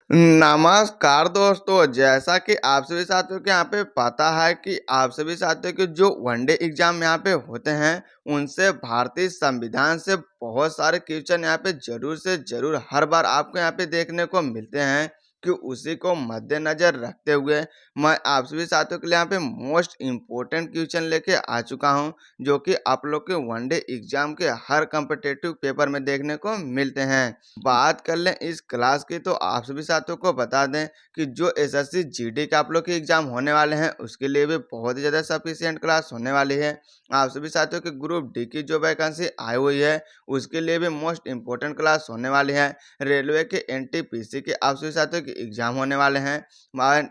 नमस्कार दोस्तों, जैसा कि आप सभी साथियों को यहाँ पे पता है कि आप सभी साथियों के जो वनडे एग्जाम यहाँ पे होते हैं, उनसे भारतीय संविधान से बहुत सारे क्वेश्चन यहाँ पे जरूर से जरूर हर बार आपको यहाँ पे देखने को मिलते हैं। कि उसी को मद्देनजर रखते हुए मैं आप सभी साथियों के लिए यहाँ पे मोस्ट इम्पोर्टेंट क्वेश्चन लेके आ चुका हूँ, जो कि आप लोग के वनडे एग्जाम के हर कॉम्पिटिटिव पेपर में देखने को मिलते हैं। बात कर लें इस क्लास की, तो आप सभी साथियों को बता दें कि जो एसएससी जीडी के आप लोग के एग्जाम होने वाले हैं, उसके लिए भी बहुत ही ज़्यादा सफिशिएंट क्लास होने वाली है। आप सभी साथियों के ग्रुप डी की जो वैकेंसी आई हुई है, उसके लिए भी मोस्ट इम्पोर्टेंट क्लास होने वाली है। रेलवे के एनटीपीसी के आप सभी साथियों के एग्जाम होने वाले हैं।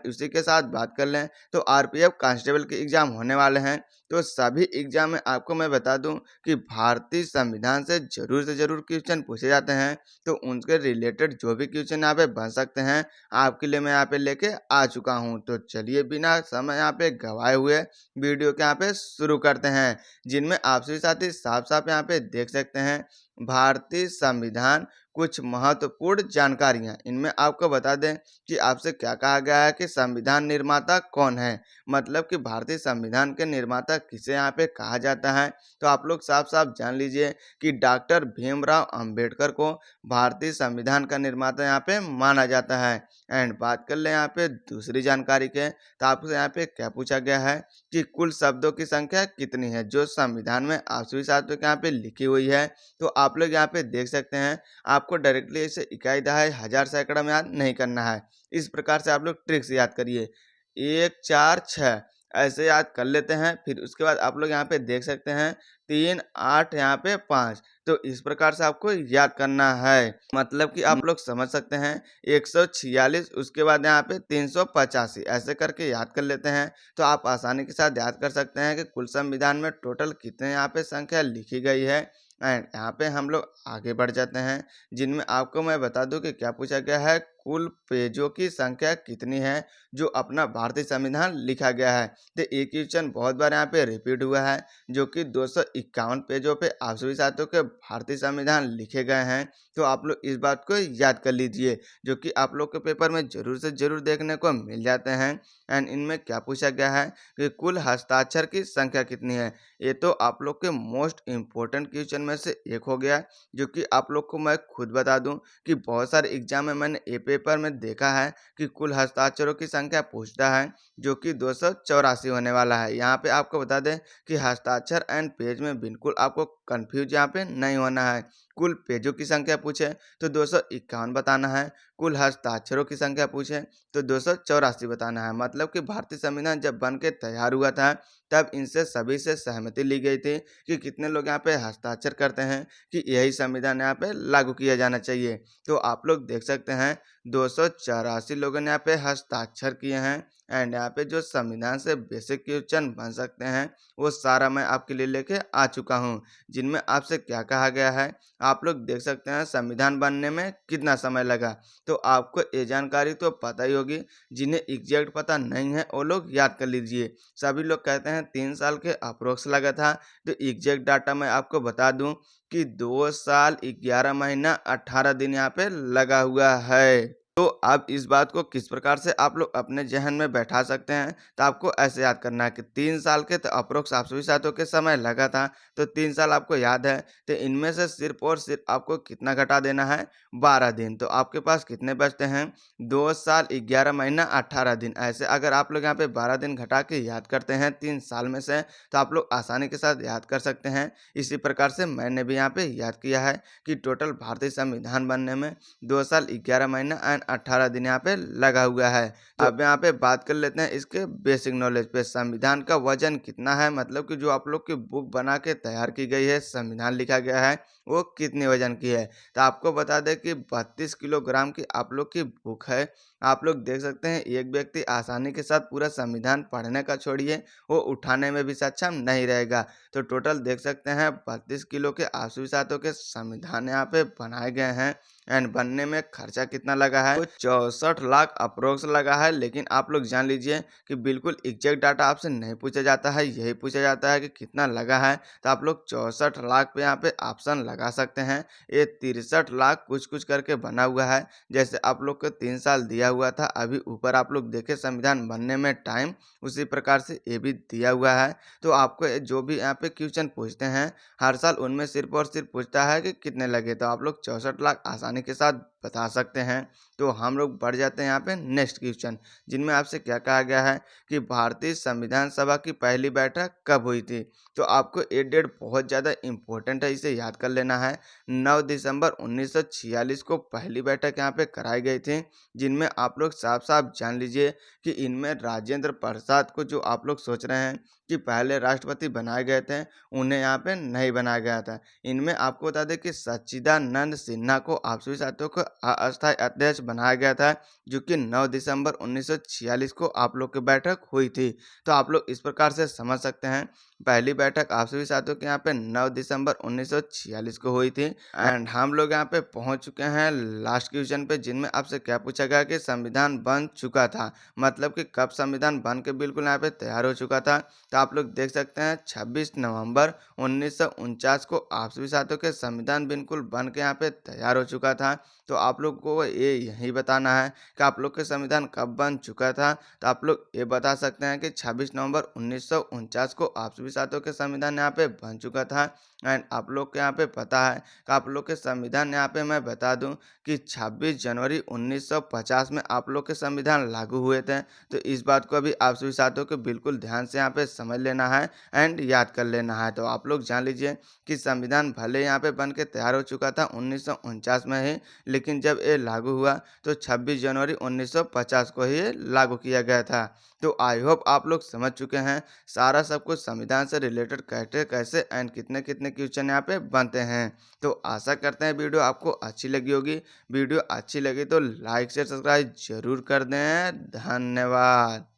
उसी के साथ बात कर लें तो आरपीएफ कांस्टेबल के एग्जाम होने वाले हैं। तो सभी एग्जाम में आपको मैं बता दूं कि भारतीय संविधान से जरूर क्वेश्चन पूछे जाते हैं। तो उनके रिलेटेड जो भी क्वेश्चन यहाँ पे बन सकते हैं, आपके लिए मैं यहाँ पे लेके आ चुका हूँ। तो चलिए बिना समय यहाँ पे गवाए हुए वीडियो के यहाँ पे शुरू करते हैं, जिनमें आप सभी साथी साफ साफ यहाँ पे देख सकते हैं भारतीय संविधान कुछ महत्वपूर्ण जानकारियां। इनमें आपको बता दें कि आपसे क्या कहा गया है कि संविधान निर्माता कौन है, मतलब कि भारतीय संविधान के निर्माता किसे यहाँ पे कहा जाता है। तो आप लोग साफ साफ जान लीजिए कि डॉक्टर भीमराव अंबेडकर को भारतीय संविधान का निर्माता यहाँ पे माना जाता है। एंड बात कर ले यहाँ पे दूसरी जानकारी के, तो आपसे यहाँ पे क्या पूछा गया है कि कुल शब्दों की संख्या कितनी है जो संविधान में आप सभी साथियों के यहाँ पे लिखी हुई है। तो आप लोग यहाँ पे देख सकते हैं, आपको डायरेक्टली इसे इकाई दहाई हजार सैकड़ा में याद नहीं करना है। इस प्रकार से आप लोग ट्रिक से याद करिए, 1 4 6 ऐसे याद कर लेते हैं। फिर उसके बाद आप लोग यहाँ पे देख सकते हैं 3 8 यहाँ पे 5। तो इस प्रकार से आपको याद करना है, मतलब कि आप लोग समझ सकते हैं 146, उसके बाद यहाँ पे 385 ऐसे करके याद कर लेते हैं। तो आप आसानी के साथ याद कर सकते हैं कि कुल संविधान में टोटल कितने यहाँ पे संख्या लिखी गई है। एंड यहाँ पे हम लोग आगे बढ़ जाते हैं, जिनमें आपको मैं बता दूं कि क्या पूछा गया है, कुल पेजों की संख्या कितनी है जो अपना भारतीय संविधान लिखा गया है। तो एक क्वेश्चन बहुत बार यहाँ पे रिपीट हुआ है, जो कि 251 पेजों पे आप सभी साथियों के भारतीय संविधान लिखे गए हैं। तो आप लोग इस बात को याद कर लीजिए, जो कि आप लोग के पेपर में जरूर से जरूर देखने को मिल जाते हैं। एंड इनमें क्या पूछा गया है कि कुल हस्ताक्षर की संख्या कितनी है। ये तो आप लोग के मोस्ट इम्पोर्टेंट क्वेश्चन में से एक हो गया, जो कि आप लोग को मैं खुद बता दूं कि बहुत सारे एग्जाम में मैंने ए पेपर में देखा है कि कुल हस्ताक्षरों की संख्या पूछता है, जो कि 284 होने वाला है। यहाँ पे आपको बता दें कि हस्ताक्षर एंड पेज में बिल्कुल आपको कंफ्यूज यहाँ पे नहीं होना है। कुल पेजों की संख्या पूछे तो 251 बताना है, कुल हस्ताक्षरों की संख्या पूछे तो 284 बताना है। मतलब कि भारतीय संविधान जब बन के तैयार हुआ था, तब इनसे सभी से सहमति ली गई थी कि कितने लोग यहाँ पे हस्ताक्षर करते हैं कि यही संविधान यहाँ पे लागू किया जाना चाहिए। तो आप लोग देख सकते हैं 284 लोगों ने यहाँ पे हस्ताक्षर किए हैं। एंड यहाँ पे जो संविधान से बेसिक क्वेश्चन बन सकते हैं, वो सारा मैं आपके लिए लेके आ चुका हूँ, जिनमें आपसे क्या कहा गया है। आप लोग देख सकते हैं संविधान बनने में कितना समय लगा। तो आपको ये जानकारी तो पता ही होगी, जिन्हें एग्जैक्ट पता नहीं है वो लोग याद कर लीजिए। सभी लोग कहते हैं 3 साल के अप्रोक्स लगा था। तो एग्जैक्ट डाटा मैं आपको बता दूं कि 2 साल 11 महीना 18 दिन यहाँ पे लगा हुआ है। तो अब इस बात को किस प्रकार से आप लोग अपने जहन में बैठा सकते हैं, तो आपको ऐसे याद करना है कि 3 साल के तो अप्रोक्स आप सभी साथियों के समय लगा था। तो 3 साल आपको याद है, तो इनमें से सिर्फ और सिर्फ आपको कितना घटा देना है, 12 दिन। तो आपके पास कितने बचते हैं, 2 साल 11 महीना 18 दिन। ऐसे अगर आप लोग यहाँ पे 12 दिन घटा के याद करते हैं 3 साल में से, तो आप लोग आसानी के साथ याद कर सकते हैं। इसी प्रकार से मैंने भी यहाँ पे याद किया है कि टोटल भारतीय संविधान बनने में 2 साल 11 महीना एंड 18 दिन यहाँ पे लगा हुआ है। तो अब यहाँ पे बात कर लेते हैं इसके बेसिक नॉलेज पे। संविधान का वजन कितना है, मतलब कि जो आप लोग की बुक बना के तैयार की गई है, संविधान लिखा गया है, वो कितने वजन की है। तो आपको बता दें कि 32 किलोग्राम की आप लोग की बुक है। आप लोग देख सकते हैं एक व्यक्ति आसानी के साथ पूरा संविधान पढ़ने का छोड़िए, वो उठाने में भी सक्षम नहीं रहेगा। तो टोटल देख सकते हैं 32 किलो के आसवी सातों के संविधान यहाँ पे बनाए गए हैं। एंड बनने में खर्चा कितना लगा है, तो 64 लाख अप्रोक्स लगा है। लेकिन आप लोग जान लीजिए कि बिल्कुल एग्जैक्ट डाटा आपसे नहीं पूछा जाता है, यही पूछा जाता है कि कितना लगा है। तो आप लोग 64 लाख पे यहाँ पे ऑप्शन लगा सकते हैं। ये 63 लाख कुछ-कुछ करके बना हुआ है। जैसे आप लोग को 3 साल दिया हुआ था, अभी ऊपर आप लोग देखें संविधान बनने में टाइम, उसी प्रकार से ये भी दिया हुआ है। तो आपको जो भी यहाँ पे क्वेश्चन पूछते हैं, हर साल उनमें सिर्फ़ और सिर्फ़ पूछता है कि कितने लगे, तो आप लोग 64 लाख आसानी के साथ बता सकते हैं। तो हम लोग बढ़ जाते हैं यहाँ पे नेक्स्ट क्वेश्चन, जिनमें आपसे क्या कहा गया है कि भारतीय संविधान सभा की पहली बैठक कब हुई थी? तो आपको ये डेट बहुत ज़्यादा इम्पोर्टेंट है, इसे याद कर लेना है। 9 दिसंबर 1946 को पहली बैठक यहाँ पे कराई गई थी, जिनमें आप लोग साफ-साफ जान लीजिए कि इनमें राजेंद्र प्रसाद को, जो आप लोग सोच रहे हैं कि पहले राष्ट्रपति बनाए गए थे, उन्हें यहाँ पे नहीं बनाया गया था। इनमें आपको बता दें कि सच्चिदानंद सिन्हा को आप सभी साथियों को अस्थायी अध्यक्ष बनाया गया था, जो कि 9 दिसंबर 1946 को आप लोग की बैठक हुई थी। तो आप लोग इस प्रकार से समझ सकते हैं, पहली बैठक आप सभी साथियों के यहाँ पे 9 दिसंबर 1946 को हुई थी। एंड हम लोग यहाँ पे पहुँच चुके हैं लास्ट क्वेश्चन पे, जिनमें आपसे क्या पूछा गया कि संविधान बन चुका था, मतलब कि कब संविधान बन के बिल्कुल यहाँ पे तैयार हो चुका था। तो आप लोग देख सकते हैं 26 नवंबर 1949 को आप सभी साथियों के संविधान बिल्कुल बन के यहाँ पे तैयार हो चुका था। तो आप लोग को ये यही बताना है कि आप लोग के संविधान कब बन चुका था। तो आप लोग ये बता सकते हैं कि 26 नवंबर 1949 को आप सभी साथियों के संविधान यहाँ पे बन चुका था। एंड आप लोग के यहाँ पे पता है कि आप लोग के संविधान यहाँ पे मैं बता दूं कि 26 जनवरी 1950 में आप लोग के संविधान लागू हुए थे। तो इस बात को भी आप सभी साथियों को बिल्कुल ध्यान से यहाँ पे समझ लेना है एंड याद कर लेना है। तो आप लोग जान लीजिए कि संविधान भले यहाँ पे बन के तैयार हो चुका था 1949 में ही, लेकिन जब ये लागू हुआ तो 26 जनवरी 1950 को ही ये लागू किया गया था। तो आई होप आप लोग समझ चुके हैं सारा सब कुछ संविधान से रिलेटेड कैसे कैसे एंड कितने कितने क्वेश्चन यहाँ पे बनते हैं। तो आशा करते हैं वीडियो आपको अच्छी लगी होगी। वीडियो अच्छी लगी तो लाइक शेयर सब्सक्राइब जरूर कर दें। धन्यवाद।